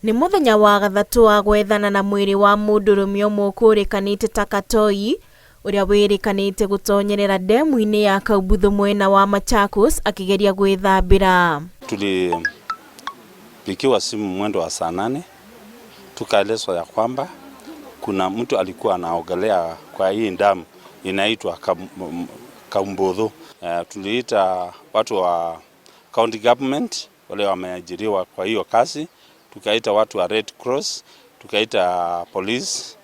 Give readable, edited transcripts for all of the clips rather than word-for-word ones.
Nĩ mũthenya wa gathatu wa gwethana na mwĩrĩ wa mũndũrũme ũmwe ũkũrĩkanĩte ta Katoi, ũrĩa wĩrĩkanĩte gũtonyerera ndemu-inĩ ya Kaubutho mwena wa Machakos akĩgeria gwĩthambĩra. Tulipigiwa simu mwendo wa saa 8, tukaelezwa ya kwamba kuna mtu alikuwa anaogelea kwa hii damu inaitwa Kaubutho. Tuliita watu wa county government wale wameajiriwa kwa hiyo kazi, tukaita watu wa Red Cross, tukaita police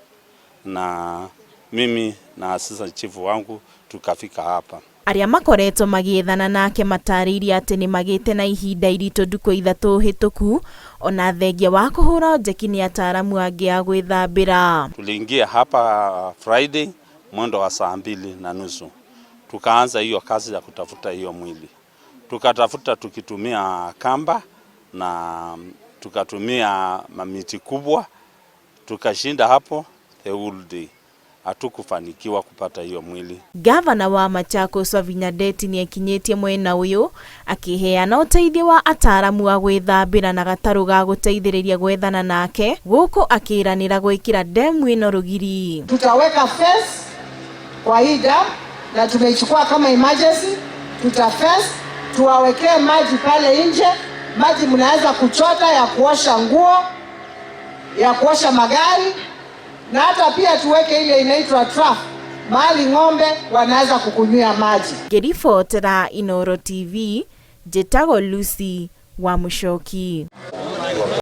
na mimi na assistant chief wangu tukafika hapa. Arĩa makoretwo magĩethana nake matarĩirie atĩ nĩ magĩte na ihinda iritũ ndukũ ithatũ hĩtũku, ona thengia wa kũhũra njeki nĩ ataaramu angĩ a gwĩthambĩra. Tuliingia hapa Friday mwendo wa saa 2:30. Tukaanza hiyo kazi ya kutafuta hiyo mwili. Tukatafuta tukitumia kamba na tukatumia mamiti kubwa, tukashinda hapo the whole day. Hatukufanikiwa kupata hiyo mwili. Gavana wa Machakos Wavinyadeti nĩ ekinyĩtie mwena ũyũ akĩheana ũteithio wa ataaramu a gwĩthambĩra na gatarũ ga gũteithĩrĩria gwethana nake, gũkũ akĩranĩra gwĩkĩra ndemu ĩno rũgiri. Tutaweka fence kwa hii damu na tumeichukua kama emergency, tutafence, tuwawekee maji pale nje. Maji mnaweza kuchota ya kuosha nguo, ya kuosha magari, na hata pia tuweke ile inaitwa trough, mahali ng'ombe wanaweza kukunywia maji. Ngĩribotera Inooro TV, njĩtagwo Lucy wa Mũchoki.